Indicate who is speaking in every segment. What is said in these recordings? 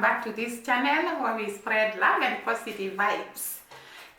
Speaker 1: back to this channel where we spread love and positive vibes.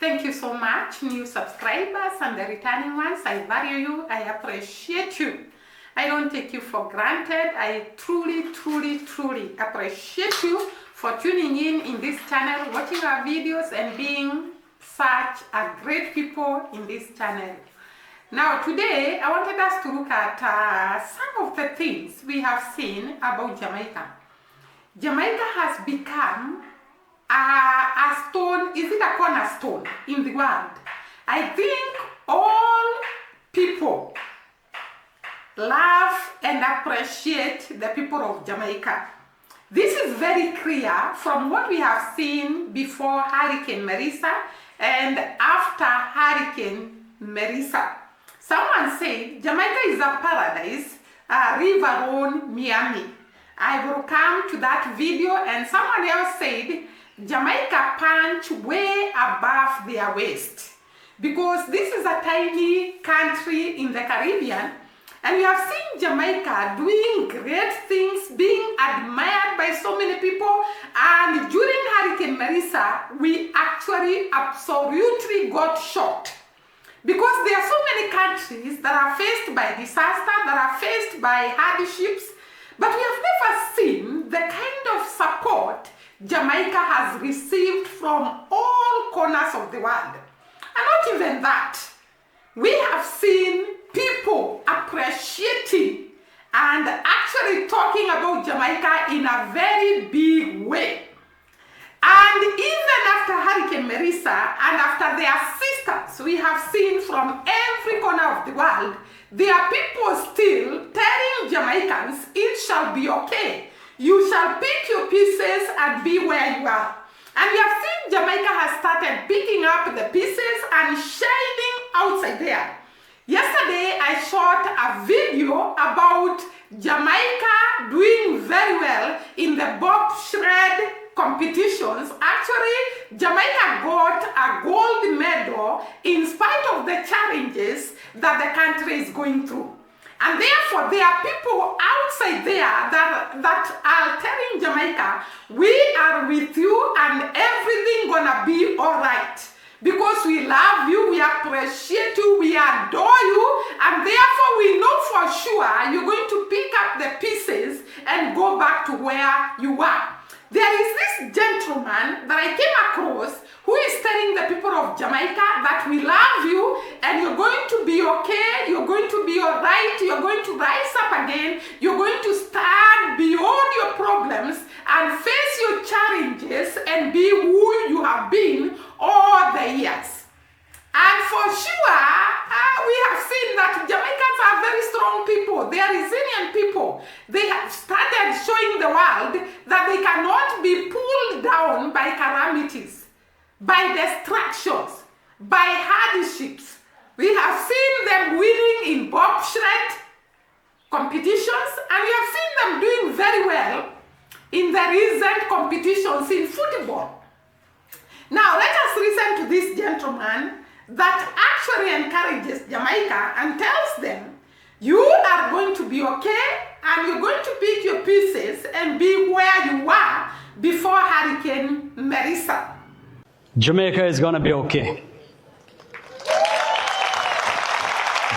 Speaker 1: Thank you so much, new subscribers and the returning ones. I value you. I appreciate you. I don't take you for granted. I truly appreciate you for tuning in this channel, watching our videos and being such a great people in this channel. Now today I wanted us to look at some of the things we have seen about Jamaica. Jamaica has become a stone, is it a cornerstone in the world? I think all people love and appreciate the people of Jamaica. This is very clear from what we have seen before Hurricane Marisa and after Hurricane Marisa. Someone said Jamaica is a paradise, a river on Miami. I will come to that video. And someone else said Jamaica punch way above their waist, because this is a tiny country in the Caribbean, and we have seen Jamaica doing great things, being admired by so many people. And during Hurricane Marisa, we actually absolutely got shocked, because there are so many countries that are faced by disaster, that are faced by hardships, but we have never seen the kind of support Jamaica has received from all corners of the world. And not even that, we have seen people appreciating and actually talking about Jamaica in a very big way. And even after Hurricane Marisa and after their assistance, we have seen from every corner of the world, there are people still telling Jamaicans, it shall be okay. You shall pick your pieces and be where you are. And we have seen Jamaica has started picking up the pieces and shining outside there. Yesterday, I shot a video about Jamaica doing very well in the bobsled competitions. Actually, Jamaica got a gold medal in spite of the challenges that the country is going through. And therefore, there are people outside there that are telling Jamaica, we are with you and everything gonna be all right. Because we love you, we appreciate you, we adore you, and therefore we know for sure you're going to pick up the pieces and go back to where you are. There is this gentleman that I came across who is telling the people of Jamaica that we love you and you're going to be okay, you're going to be all right, you're going to rise up again, you're going to stand beyond your problems and face your challenges and be who you have been all the years. And for sure, we have seen that Jamaicans are very strong people. They are resilient people. They have started showing the world that they cannot be pulled down by calamities, by distractions, by hardships. We have seen them winning in bobsled competitions, and we have seen them doing very well in the recent competitions in football. Now, let us listen to this gentleman that actually encourages Jamaica and tells them, you are going to be okay and you're going to pick your pieces and be where you were before Hurricane Marisa.
Speaker 2: Jamaica is going to be okay.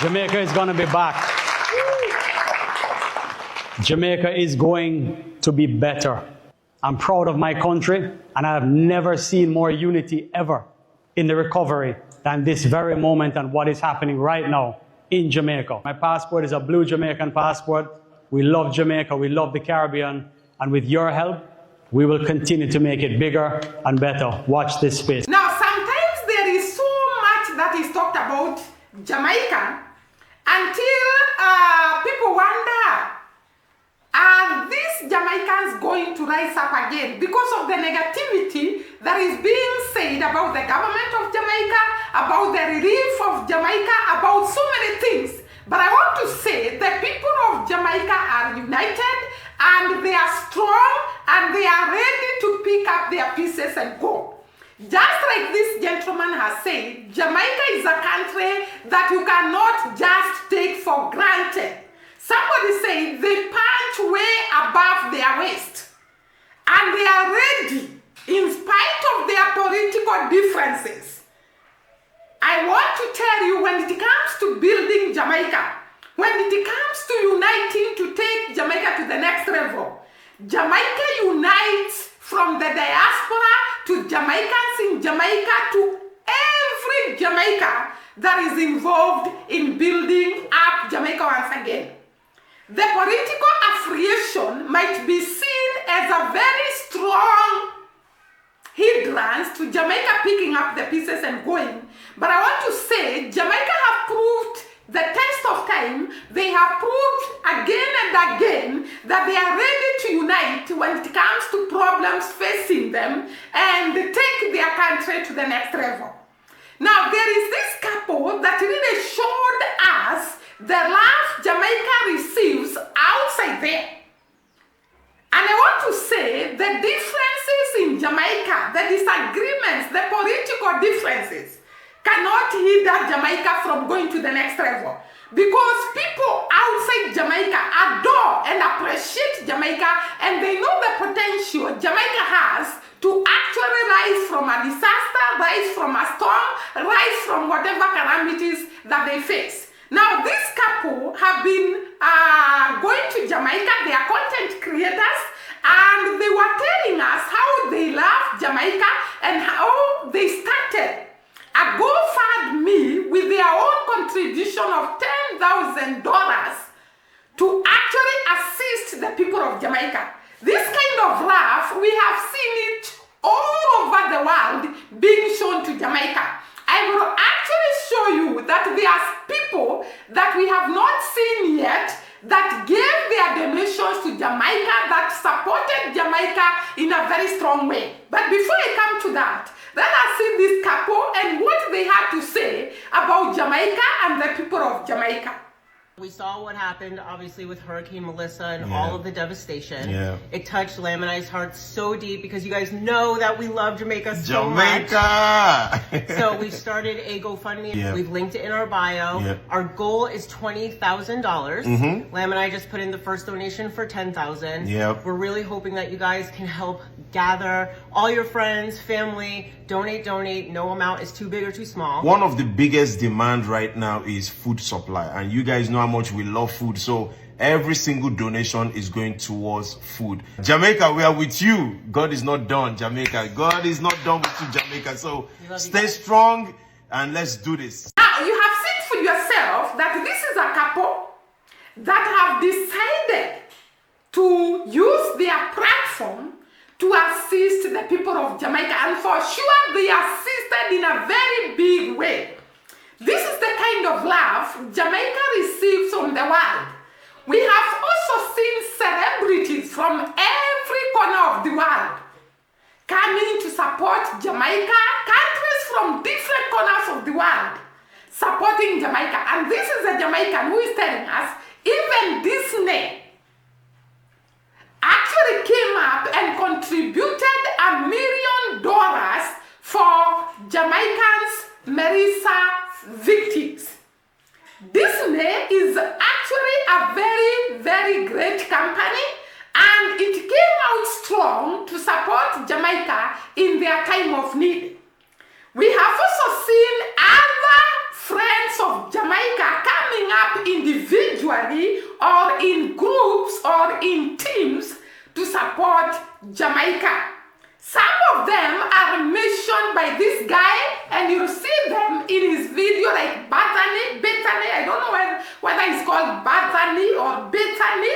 Speaker 2: Jamaica is going to be back. Jamaica is going to be better. I'm proud of my country, and I have never seen more unity ever in the recovery than this very moment and what is happening right now in Jamaica. My passport is a blue Jamaican passport. We love Jamaica, we love the Caribbean, and with your help, we will continue to make it bigger and better. Watch this space.
Speaker 1: Now, sometimes there is so much that is talked about Jamaica until people wonder, are these Jamaicans going to rise up again? Because of the negativity that is being said about the government of Jamaica, about the relief of Jamaica, about so many things. But I want to say the people of Jamaica are united and they are strong and they are ready to pick up their pieces and go. Just like this gentleman has said, Jamaica is a country that you cannot just take for granted. Somebody said they punch way above their waist. and they are ready in spite of their political differences. I want to tell you, when it comes to building Jamaica, when it comes to uniting to take Jamaica to the next level, Jamaica unites from the diaspora to Jamaicans in Jamaica to every Jamaica that is involved in building up Jamaica once again. The political affiliation might be seen as a very strong hindrance to Jamaica picking up the pieces and going. But I want to say, Jamaica have proved the test of time. They have proved again and again that they are ready to unite when it comes to problems facing them and take their country to the next level. Now, there is this couple that really showed us the love Jamaica receives outside there. And I want to say the differences in Jamaica, the disagreements, the political differences cannot hinder Jamaica from going to the next level. Because people outside Jamaica adore and appreciate Jamaica, and they know the potential Jamaica has to actually rise from a disaster, rise from a storm, rise from whatever calamities that they face. Now, this couple have been going to Jamaica. They are content creators, and they were telling us how they love Jamaica and how they started a GoFundMe with their own contribution of $10,000 to actually assist the people of Jamaica. This kind of love, we have seen it all over the world being shown to Jamaica. I will actually show you that there are people that we have not seen yet that gave their donations to Jamaica, that supported Jamaica in a very strong way. But before I come to that, let us see this couple and what they had to say about Jamaica and the people of Jamaica.
Speaker 3: We saw what happened, obviously, with Hurricane Melissa and all of the devastation. It touched Lam and I's heart so deep because you guys know that we love Jamaica so much. So we started a GoFundMe. We've linked it in our bio. Our goal is $20,000. Lam and I just put in the first donation for $10,000. We're really hoping that you guys can help gather all your friends, family, donate. No amount is too big or too small.
Speaker 4: One of the biggest demand right now is food supply, and you guys know how much we love food, so every single donation is going towards food. Jamaica, we are with you. God is not done, Jamaica. God is not done with you, Jamaica. So stay strong and let's do this.
Speaker 1: Now, you have seen for yourself that this is a couple that have decided to use their platform to assist the people of Jamaica, and for sure they assisted in a very big way. This is the kind of love Jamaica receives from the world. We have also seen celebrities from every corner of the world coming to support Jamaica, countries from different corners of the world supporting Jamaica. And this is a Jamaican who is telling us even Disney actually came up and contributed $1 million for Jamaicans' Melissa victims. Disney is actually a very, very great company, and it came out strong to support Jamaica in their time of need. We have also seen other friends of Jamaica coming up individually or in groups or in teams to support Jamaica. Some of them are mentioned by this guy, and you'll see them in his video, like Bethany. I don't know whether it's called Bethany or Bethany.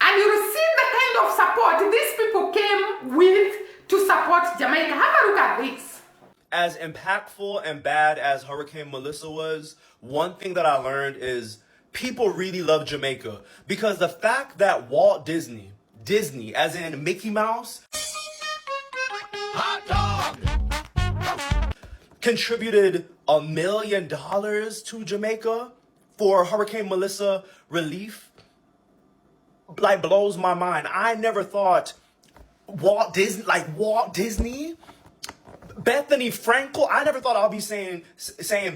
Speaker 1: And you'll see the kind of support these people came with to support Jamaica. Have a look at this.
Speaker 5: As impactful and bad as Hurricane Melissa was, one thing that I learned is people really love Jamaica. Because the fact that Walt Disney, as in Mickey Mouse, contributed $1 million to Jamaica for Hurricane Melissa relief, like, blows my mind. I never thought Walt Disney, Bethany Frankel. I never thought I'd be saying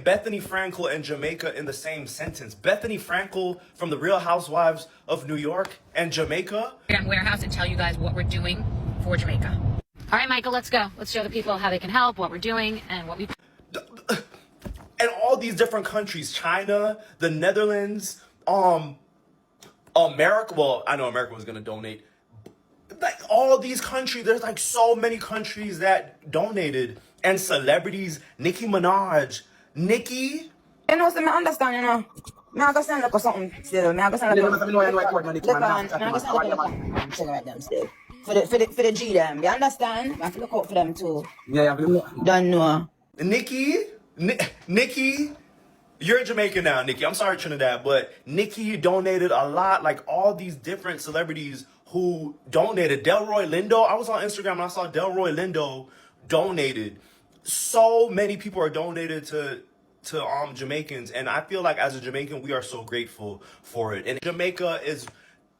Speaker 5: Bethany Frankel and Jamaica in the same sentence. Bethany Frankel from the Real Housewives of New York and Jamaica.
Speaker 6: Warehouse and tell you guys what we're doing for Jamaica. All right, Michael, let's go. Let's show the people how they can help, what we're doing, and what we...
Speaker 5: And all these different countries, China, the Netherlands, America, well, I know America was going to donate. Like all these countries, there's like so many countries that donated. And celebrities, Nicki Minaj. Nicki?
Speaker 7: You know, so I understand, you know. I go send up something still. I go send up them still. For the G them. You understand? I have to look out for them too. Yeah, don't know.
Speaker 5: Nicki, you're Jamaican now, Nicki. I'm sorry, Trinidad, but Nicki donated a lot. Like all these different celebrities who donated. Delroy Lindo. I was on Instagram and I saw Delroy Lindo donated. So many people are donated to Jamaicans, and I feel like as a Jamaican, we are so grateful for it. And Jamaica is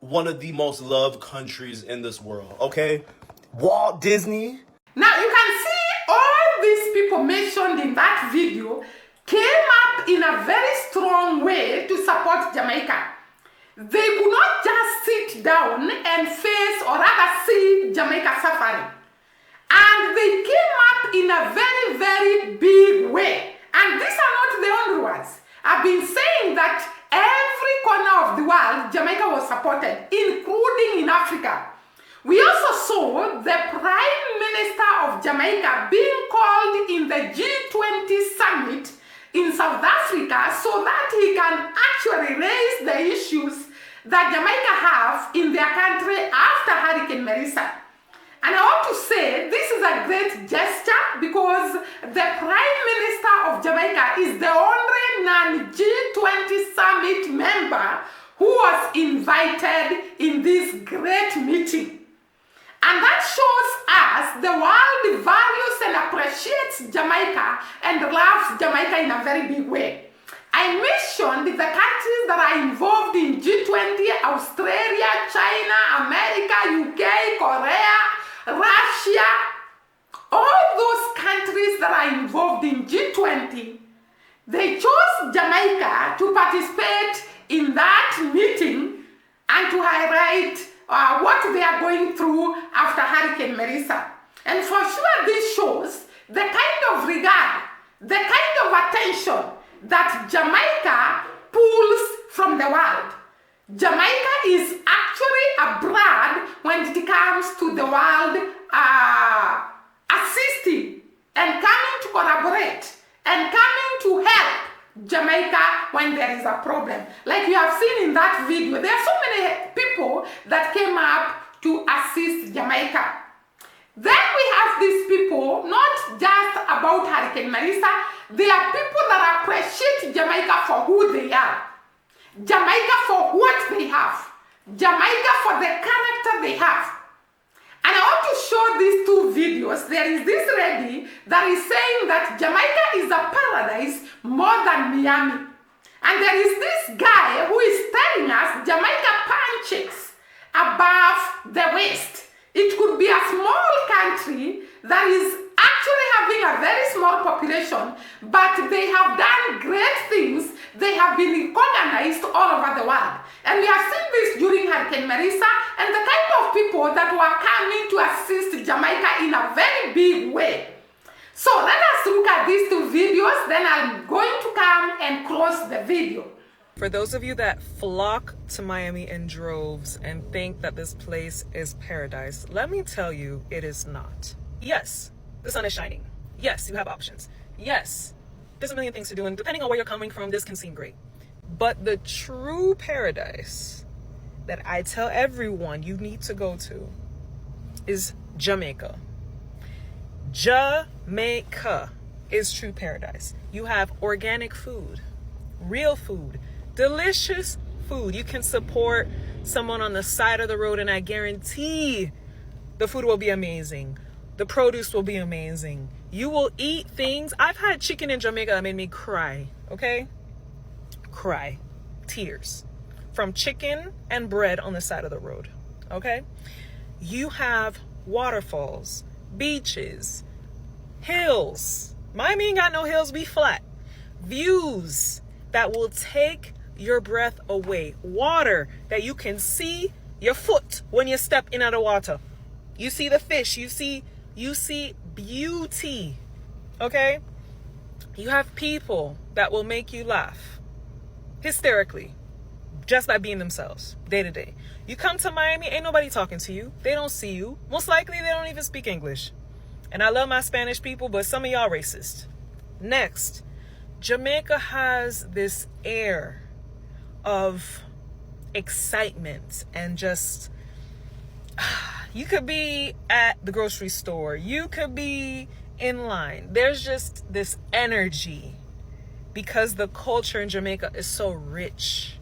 Speaker 5: one of the most loved countries in this world, okay? Walt Disney.
Speaker 1: Now you can see all these people mentioned in that video came up in a very strong way to support Jamaica. They could not just sit down and face or rather see Jamaica suffering. And they came up in a very, very big way. And these are not the only ones. I've been saying that every corner of the world, Jamaica was supported, including in Africa. We also saw the Prime Minister of Jamaica being called in the G20 summit in South Africa so that he can actually raise the issues that Jamaica have in their country after Hurricane Melissa. And I want to say this is a great gesture because the Prime Minister of Jamaica is the only non-G20 summit member who was invited in this great meeting. And that shows us the world values and appreciates Jamaica and loves Jamaica in a very big way. I mentioned the countries that are involved in G20, Australia, China, America, UK, Korea, Russia, all those countries that are involved in G20, they chose Jamaica to participate in that meeting and to highlight what they are going through after Hurricane Melissa. And for sure this shows the kind of regard, the kind of attention that Jamaica pulls from the world. Jamaica is actually a brand when it comes to the world assisting and coming to collaborate and coming to help Jamaica when there is a problem. Like you have seen in that video, there are so many people that came up to assist Jamaica. Then we have these people, not just about Hurricane Melissa, they are people that appreciate Jamaica for who they are. Jamaica for what they have. Jamaica for the character they have. And I want to show these two videos. There is this lady that is saying that Jamaica is a paradise more than Miami. And there is this guy who is telling us Jamaica punches above the waist. It could be a small country that is actually having a very small population, but they have done great things. They have been recognized all over the world. And we have seen this during Hurricane Melissa and the kind of people that were coming to assist Jamaica in a very big way. So let us look at these two videos, then I'm going to come and close the video.
Speaker 8: For those of you that flock to Miami in droves and think that this place is paradise, let me tell you, it is not. Yes, the sun is shining. Yes, you have options. Yes, there's a million things to do, and depending on where you're coming from, this can seem great. But the true paradise that I tell everyone you need to go to is Jamaica. Jamaica is true paradise. You have organic food, real food, delicious food. You can support someone on the side of the road, and I guarantee the food will be amazing. The produce will be amazing. You will eat things. I've had chicken in Jamaica that made me cry, okay? Cry. Tears. From chicken and bread on the side of the road, okay? You have waterfalls, beaches, hills. Miami ain't got no hills, we flat. Views that will take your breath away. Water that you can see your foot when you step into the water. You see the fish. You see beauty. Okay? You have people that will make you laugh hysterically just by being themselves day to day. You come to Miami, ain't nobody talking to you. They don't see you. Most likely, they don't even speak English. And I love my Spanish people, but some of y'all racist. Next, Jamaica has this air of excitement and just, you could be at the grocery store. You could be in line. There's just this energy because the culture in Jamaica is so rich.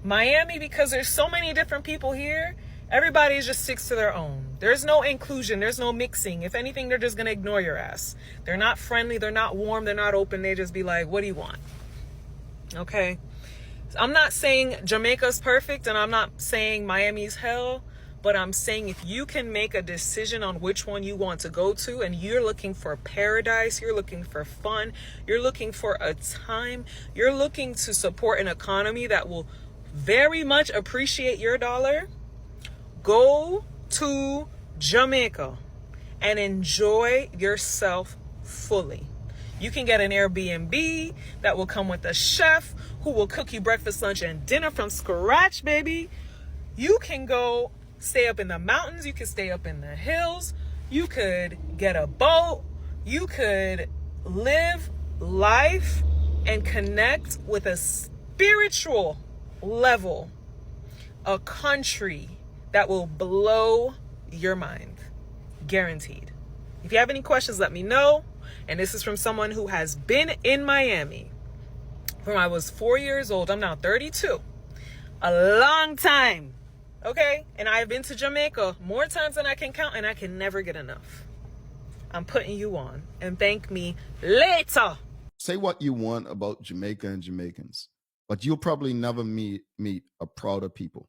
Speaker 8: Miami, because there's so many different people here, everybody just sticks to their own. There's no inclusion. There's no mixing. If anything, they're just going to ignore your ass. They're not friendly. They're not warm. They're not open. They just be like, what do you want? Okay. I'm not saying Jamaica's perfect and I'm not saying Miami's hell, but I'm saying if you can make a decision on which one you want to go to and you're looking for paradise, you're looking for fun, you're looking for a time, you're looking to support an economy that will very much appreciate your dollar, go to Jamaica and enjoy yourself fully. You can get an Airbnb that will come with a chef who will cook you breakfast, lunch, and dinner from scratch, baby. You can go stay up in the mountains. You can stay up in the hills. You could get a boat. You could live life and connect with a spiritual level, a country that will blow your mind. Guaranteed. If you have any questions, let me know. And this is from someone who has been in Miami from I was 4 years old. I'm now 32. A long time. Okay? And I've been to Jamaica more times than I can count, and I can never get enough. I'm putting you on. And thank me later.
Speaker 9: Say what you want about Jamaica and Jamaicans, but you'll probably never meet a prouder people.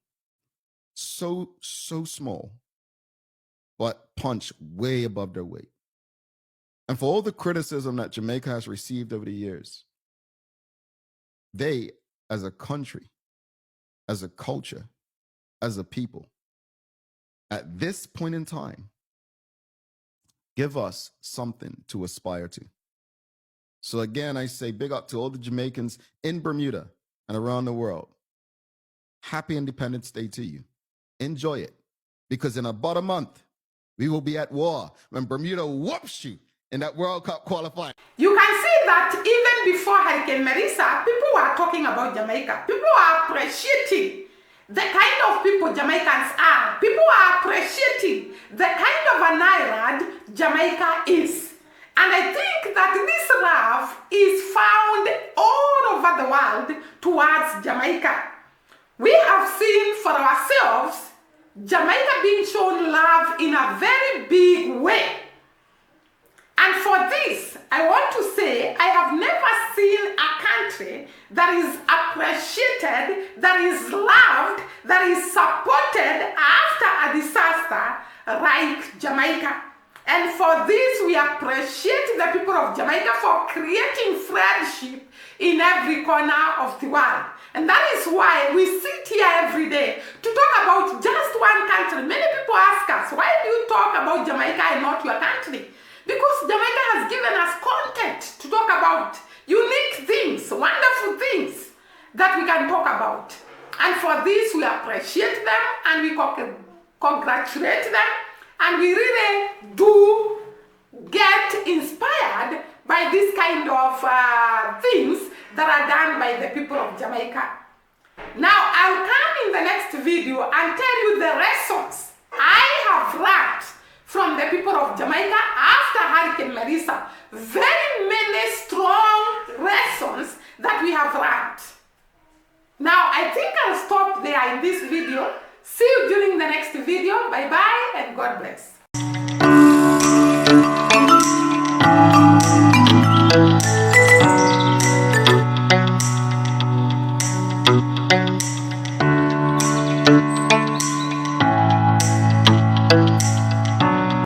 Speaker 9: So small, but punch way above their weight. And for all the criticism that Jamaica has received over the years, they, as a country, as a culture, as a people, at this point in time, give us something to aspire to. So again, I say big up to all the Jamaicans in Bermuda and around the world. Happy Independence Day to you. Enjoy it. Because in about a month, we will be at war when Bermuda whoops you in that World Cup qualifying.
Speaker 1: You can see that even before Hurricane Marisa, people were talking about Jamaica. People are appreciating the kind of people Jamaicans are. People are appreciating the kind of an island Jamaica is. And I think that this love is found all over the world towards Jamaica. We have seen for ourselves Jamaica being shown love in a very big way. And for this, I want to say I have never seen a country that is appreciated, that is loved, that is supported after a disaster like Jamaica. And for this, we appreciate the people of Jamaica for creating friendship in every corner of the world. And that is why we sit here every day to talk about just one country. Many people ask us, why do you talk about Jamaica and not your country? Because Jamaica has given us content to talk about unique things, wonderful things that we can talk about. And for this, we appreciate them and we congratulate them. And we really do get inspired by this kind of things that are done by the people of Jamaica. Now, I'll come in the next video and tell you the lessons I have learned from the people of Jamaica after Hurricane Marisa. Very many strong lessons that we have learned. Now, I think I'll stop there in this video. See you during the next video. Bye-bye and God bless.